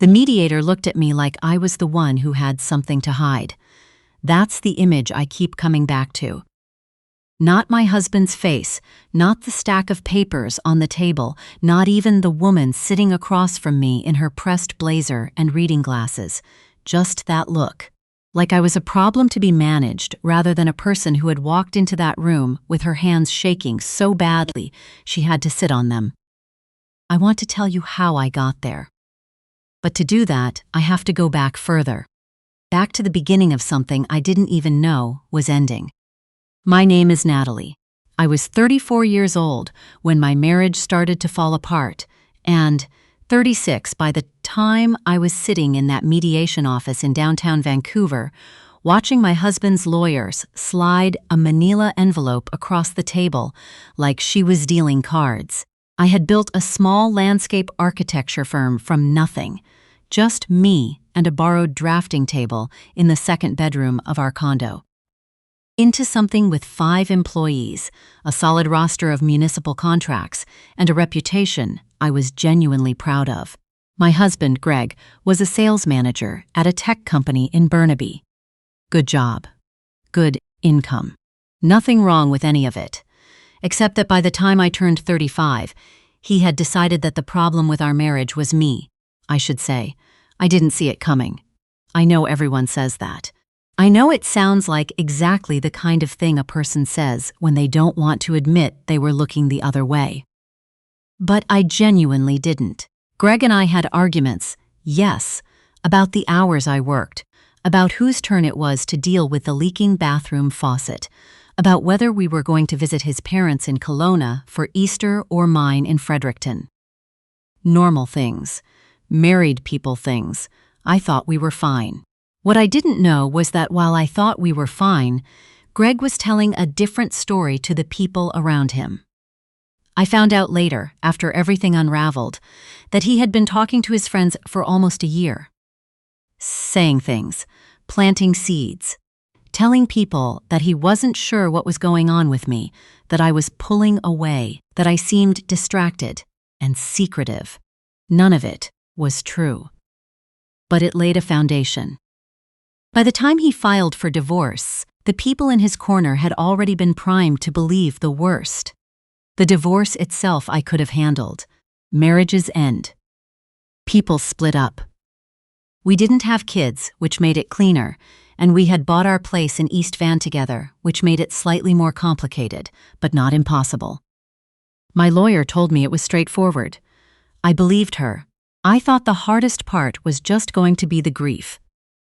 The mediator looked at me like I was the one who had something to hide. That's the image I keep coming back to. Not my husband's face, not the stack of papers on the table, not even the woman sitting across from me in her pressed blazer and reading glasses. Just that look. Like I was a problem to be managed rather than a person who had walked into that room with her hands shaking so badly she had to sit on them. I want to tell you how I got there. But to do that, I have to go back further. Back to the beginning of something I didn't even know was ending. My name is Natalie. I was 34 years old when my marriage started to fall apart, and 36 by the time I was sitting in that mediation office in downtown Vancouver, watching my husband's lawyers slide a manila envelope across the table like she was dealing cards. I had built a small landscape architecture firm from nothing, just me and a borrowed drafting table in the second bedroom of our condo, into something with 5 employees, a solid roster of municipal contracts, and a reputation I was genuinely proud of. My husband, Greg, was a sales manager at a tech company in Burnaby. Good job. Good income. Nothing wrong with any of it. Except that by the time I turned 35, he had decided that the problem with our marriage was me. I should say, I didn't see it coming. I know everyone says that. I know it sounds like exactly the kind of thing a person says when they don't want to admit they were looking the other way. But I genuinely didn't. Greg and I had arguments, yes, about the hours I worked, about whose turn it was to deal with the leaking bathroom faucet, about whether we were going to visit his parents in Kelowna for Easter or mine in Fredericton. Normal things. Married people things. I thought we were fine. What I didn't know was that while I thought we were fine, Greg was telling a different story to the people around him. I found out later, after everything unraveled, that he had been talking to his friends for almost a year. Saying things, planting seeds, telling people that he wasn't sure what was going on with me, that I was pulling away, that I seemed distracted and secretive. None of it was true. But it laid a foundation. By the time he filed for divorce, the people in his corner had already been primed to believe the worst. The divorce itself I could have handled. Marriages end. People split up. We didn't have kids, which made it cleaner, and we had bought our place in East Van together, which made it slightly more complicated, but not impossible. My lawyer told me it was straightforward. I believed her. I thought the hardest part was just going to be the grief.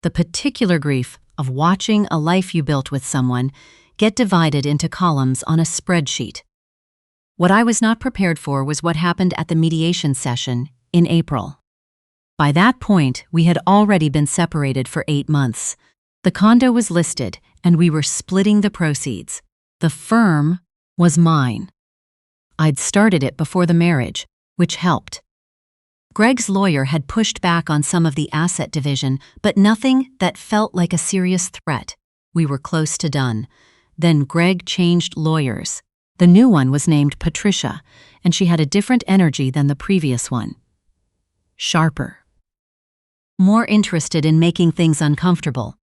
The particular grief of watching a life you built with someone get divided into columns on a spreadsheet. What I was not prepared for was what happened at the mediation session in April. By that point, we had already been separated for 8 months. The condo was listed, and we were splitting the proceeds. The firm was mine. I'd started it before the marriage, which helped. Greg's lawyer had pushed back on some of the asset division, but nothing that felt like a serious threat. We were close to done. Then Greg changed lawyers. The new one was named Patricia, and she had a different energy than the previous one. Sharper. More interested in making things uncomfortable.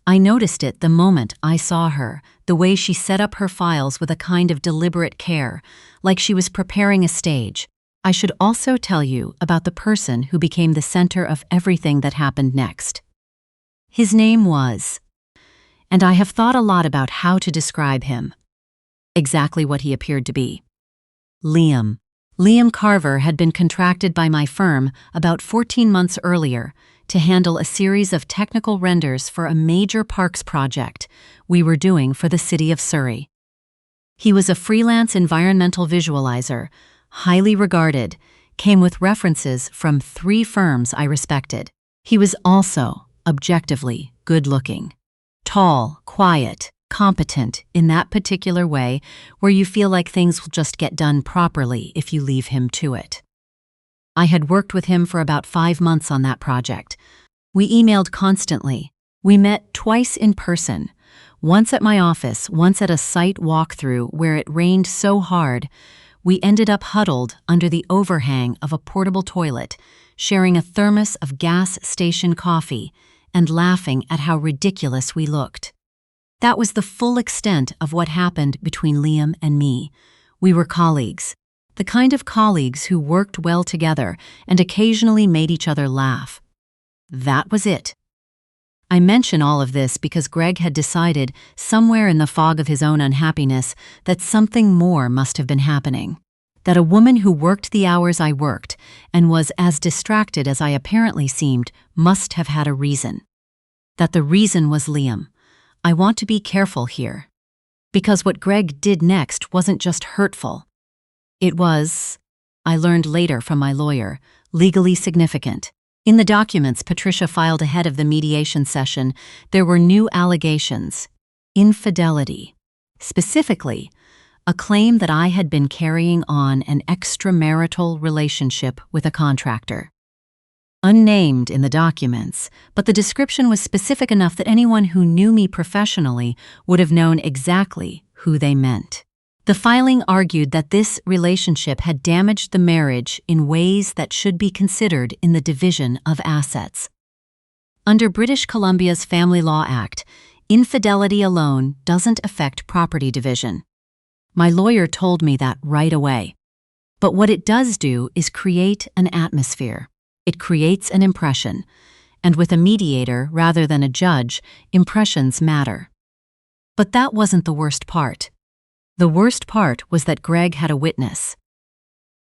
I noticed it the moment I saw her, the way she set up her files with a kind of deliberate care, like she was preparing a stage. I should also tell you about the person who became the center of everything that happened next. His name was, and I have thought a lot about how to describe him. Exactly what he appeared to be. Liam. Liam Carver had been contracted by my firm about 14 months earlier to handle a series of technical renders for a major parks project we were doing for the city of Surrey. He was a freelance environmental visualizer, highly regarded, came with references from 3 firms I respected. He was also, objectively, good-looking. Tall, quiet, competent in that particular way where you feel like things will just get done properly if you leave him to it. I had worked with him for about 5 months on that project. We emailed constantly. We met twice in person, once at my office, once at a site walkthrough where it rained so hard we ended up huddled under the overhang of a portable toilet, sharing a thermos of gas station coffee and laughing at how ridiculous we looked. That was the full extent of what happened between Liam and me. We were colleagues, the kind of colleagues who worked well together and occasionally made each other laugh. That was it. I mention all of this because Greg had decided, somewhere in the fog of his own unhappiness, that something more must have been happening. That a woman who worked the hours I worked and was as distracted as I apparently seemed must have had a reason. That the reason was Liam. I want to be careful here. Because what Greg did next wasn't just hurtful. It was, I learned later from my lawyer, legally significant. In the documents Patricia filed ahead of the mediation session, there were new allegations. Infidelity. Specifically, a claim that I had been carrying on an extramarital relationship with a contractor. Unnamed in the documents, but the description was specific enough that anyone who knew me professionally would have known exactly who they meant. The filing argued that this relationship had damaged the marriage in ways that should be considered in the division of assets. Under British Columbia's Family Law Act, infidelity alone doesn't affect property division. My lawyer told me that right away. But what it does do is create an atmosphere. It creates an impression. And with a mediator rather than a judge, impressions matter. But that wasn't the worst part. The worst part was that Greg had a witness.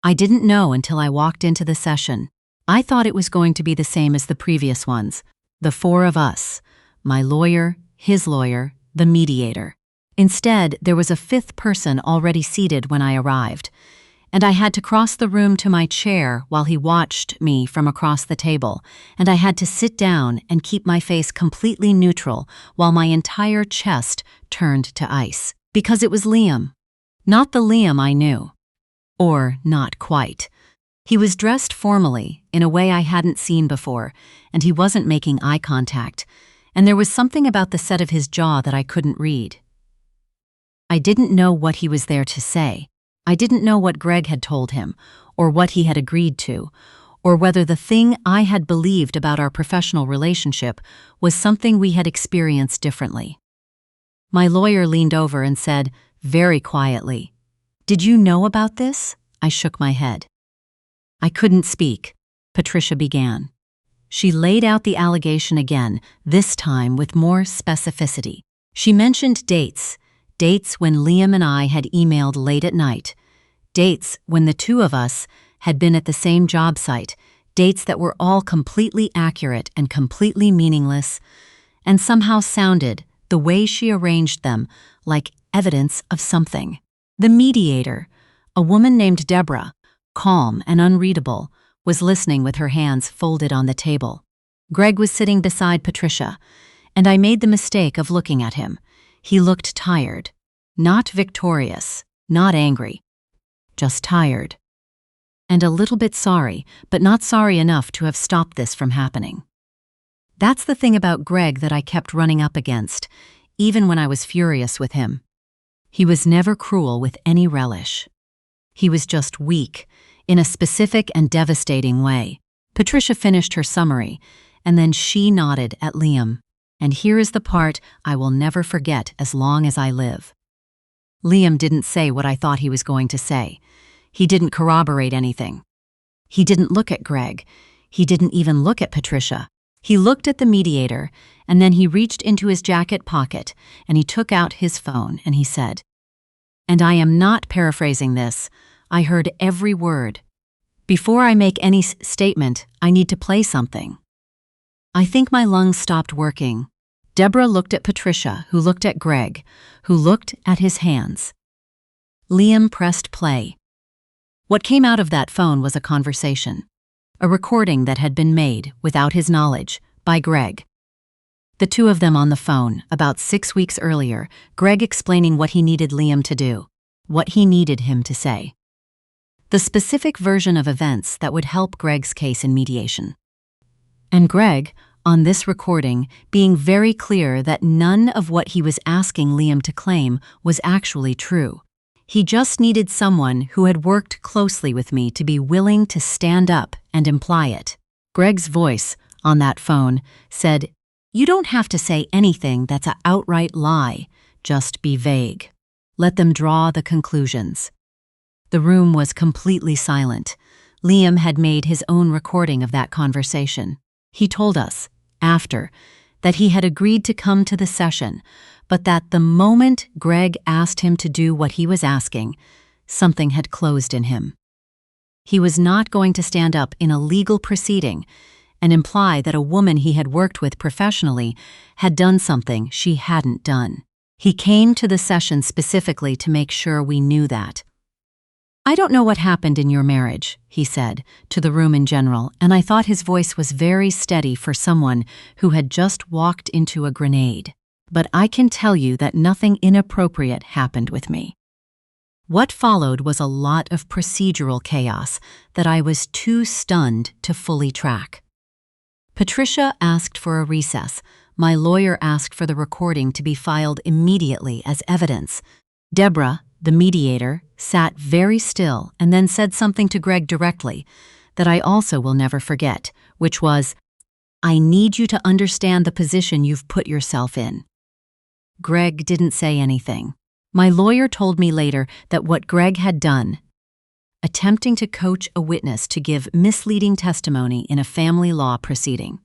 I didn't know until I walked into the session. I thought it was going to be the same as the previous ones. The four of us. My lawyer, his lawyer, the mediator. Instead, there was a fifth person already seated when I arrived, and I had to cross the room to my chair while he watched me from across the table, and I had to sit down and keep my face completely neutral while my entire chest turned to ice. Because it was Liam. Not the Liam I knew. Or not quite. He was dressed formally, in a way I hadn't seen before, and he wasn't making eye contact, and there was something about the set of his jaw that I couldn't read. I didn't know what he was there to say. I didn't know what Greg had told him, or what he had agreed to, or whether the thing I had believed about our professional relationship was something we had experienced differently. My lawyer leaned over and said, very quietly, "Did you know about this?" I shook my head. I couldn't speak. Patricia began. She laid out the allegation again, this time with more specificity. She mentioned dates when Liam and I had emailed late at night, dates when the two of us had been at the same job site, dates that were all completely accurate and completely meaningless, and somehow sounded, the way she arranged them, like evidence of something. The mediator, a woman named Deborah, calm and unreadable, was listening with her hands folded on the table. Greg was sitting beside Patricia, and I made the mistake of looking at him. He looked tired. Not victorious, not angry. Just tired. And a little bit sorry, but not sorry enough to have stopped this from happening. That's the thing about Greg that I kept running up against, even when I was furious with him. He was never cruel with any relish. He was just weak, in a specific and devastating way. Patricia finished her summary, and then she nodded at Liam. And here is the part I will never forget as long as I live. Liam didn't say what I thought he was going to say. He didn't corroborate anything. He didn't look at Greg. He didn't even look at Patricia. He looked at the mediator, and then he reached into his jacket pocket, and he took out his phone, and he said, and I am not paraphrasing this, I heard every word. Before I make any statement, I need to play something. I think my lungs stopped working. Deborah looked at Patricia, who looked at Greg, who looked at his hands. Liam pressed play. What came out of that phone was a conversation. A recording that had been made, without his knowledge, by Greg. The two of them on the phone, about 6 weeks earlier, Greg explaining what he needed Liam to do, what he needed him to say. The specific version of events that would help Greg's case in mediation. And Greg, on this recording, being very clear that none of what he was asking Liam to claim was actually true. He just needed someone who had worked closely with me to be willing to stand up and imply it. Greg's voice, on that phone, said, "You don't have to say anything that's an outright lie. Just be vague. Let them draw the conclusions." The room was completely silent. Liam had made his own recording of that conversation. He told us, after, that he had agreed to come to the session, but that the moment Greg asked him to do what he was asking, something had closed in him. He was not going to stand up in a legal proceeding and imply that a woman he had worked with professionally had done something she hadn't done. He came to the session specifically to make sure we knew that. "I don't know what happened in your marriage," he said, to the room in general, and I thought his voice was very steady for someone who had just walked into a grenade. "But I can tell you that nothing inappropriate happened with me." What followed was a lot of procedural chaos that I was too stunned to fully track. Patricia asked for a recess. My lawyer asked for the recording to be filed immediately as evidence. Deborah, the mediator, sat very still and then said something to Greg directly that I also will never forget, which was, "I need you to understand the position you've put yourself in." Greg didn't say anything. My lawyer told me later that what Greg had done, attempting to coach a witness to give misleading testimony in a family law proceeding,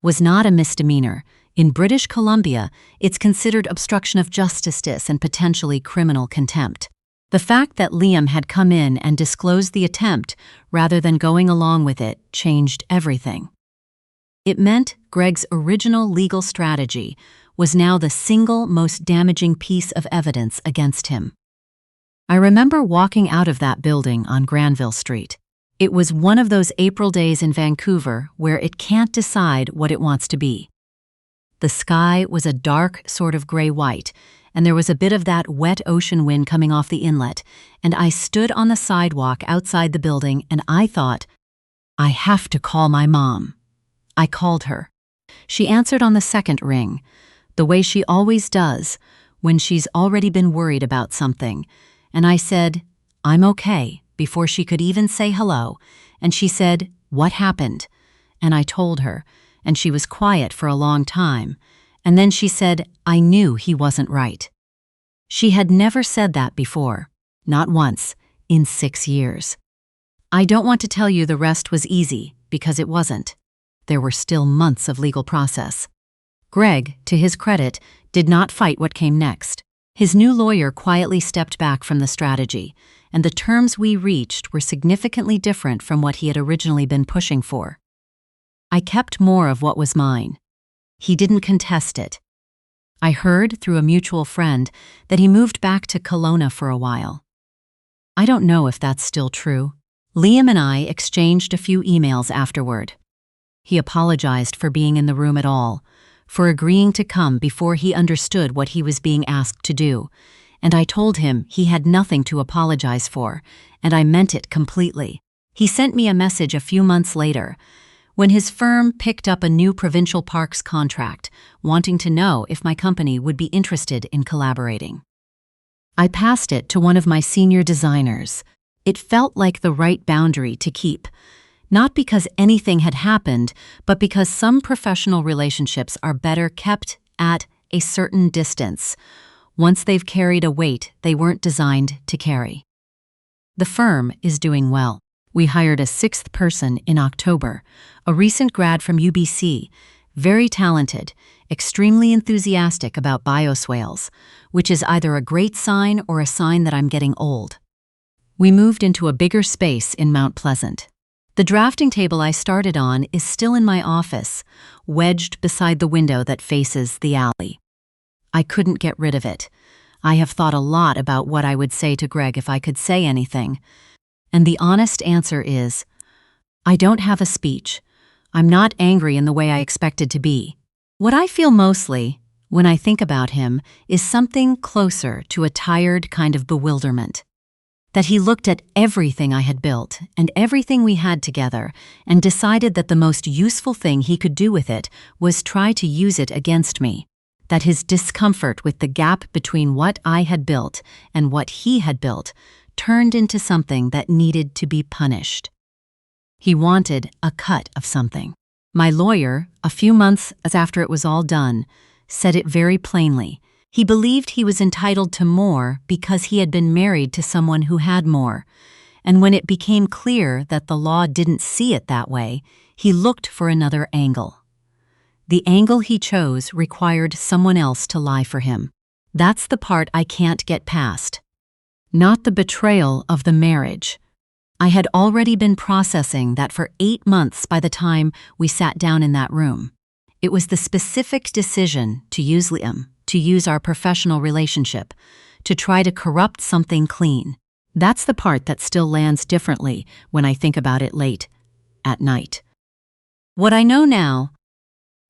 was not a misdemeanor. In British Columbia, it's considered obstruction of justice and potentially criminal contempt. The fact that Liam had come in and disclosed the attempt rather than going along with it changed everything. It meant Greg's original legal strategy was now the single most damaging piece of evidence against him. I remember walking out of that building on Granville Street. It was one of those April days in Vancouver where it can't decide what it wants to be. The sky was a dark sort of gray-white, and there was a bit of that wet ocean wind coming off the inlet, and I stood on the sidewalk outside the building and I thought, I have to call my mom. I called her. She answered on the second ring, the way she always does when she's already been worried about something, and I said, "I'm okay," before she could even say hello, and she said, "What happened?" And I told her, and she was quiet for a long time, and then she said, "I knew he wasn't right." She had never said that before, not once, in 6 years. I don't want to tell you the rest was easy, because it wasn't. There were still months of legal process. Greg, to his credit, did not fight what came next. His new lawyer quietly stepped back from the strategy, and the terms we reached were significantly different from what he had originally been pushing for. I kept more of what was mine. He didn't contest it. I heard through a mutual friend that he moved back to Kelowna for a while. I don't know if that's still true. Liam and I exchanged a few emails afterward. He apologized for being in the room at all, for agreeing to come before he understood what he was being asked to do, and I told him he had nothing to apologize for, and I meant it completely. He sent me a message a few months later, when his firm picked up a new provincial parks contract, wanting to know if my company would be interested in collaborating. I passed it to one of my senior designers. It felt like the right boundary to keep, not because anything had happened, but because some professional relationships are better kept at a certain distance, once they've carried a weight they weren't designed to carry. The firm is doing well. We hired a 6th person in October, a recent grad from UBC, very talented, extremely enthusiastic about bioswales, which is either a great sign or a sign that I'm getting old. We moved into a bigger space in Mount Pleasant. The drafting table I started on is still in my office, wedged beside the window that faces the alley. I couldn't get rid of it. I have thought a lot about what I would say to Greg if I could say anything, and the honest answer is, I don't have a speech. I'm not angry in the way I expected to be. What I feel mostly, when I think about him, is something closer to a tired kind of bewilderment. That he looked at everything I had built and everything we had together and decided that the most useful thing he could do with it was try to use it against me. That his discomfort with the gap between what I had built and what he had built turned into something that needed to be punished. He wanted a cut of something. My lawyer, a few months after it was all done, said it very plainly. He believed he was entitled to more because he had been married to someone who had more. And when it became clear that the law didn't see it that way, he looked for another angle. The angle he chose required someone else to lie for him. That's the part I can't get past. Not the betrayal of the marriage. I had already been processing that for 8 months by the time we sat down in that room. It was the specific decision to use Liam, to use our professional relationship, to try to corrupt something clean. That's the part that still lands differently when I think about it late at night. What I know now,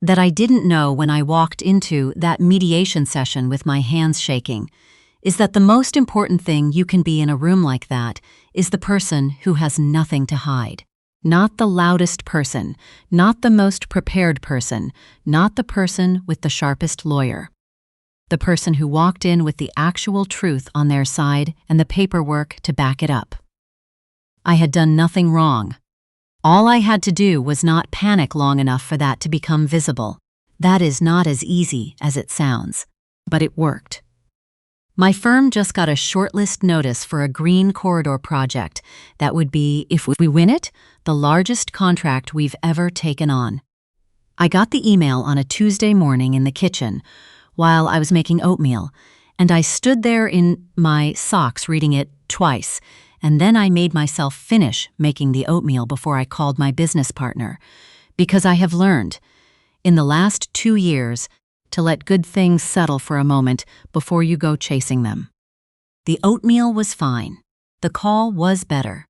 that I didn't know when I walked into that mediation session with my hands shaking, is that the most important thing you can be in a room like that is the person who has nothing to hide. Not the loudest person, not the most prepared person, not the person with the sharpest lawyer. The person who walked in with the actual truth on their side and the paperwork to back it up. I had done nothing wrong. All I had to do was not panic long enough for that to become visible. That is not as easy as it sounds, but it worked. My firm just got a shortlist notice for a green corridor project that would be, if we win it, the largest contract we've ever taken on. I got the email on a Tuesday morning in the kitchen while I was making oatmeal, and I stood there in my socks reading it twice, and then I made myself finish making the oatmeal before I called my business partner, because I have learned, in the last 2 years, to let good things settle for a moment before you go chasing them. The oatmeal was fine. The call was better.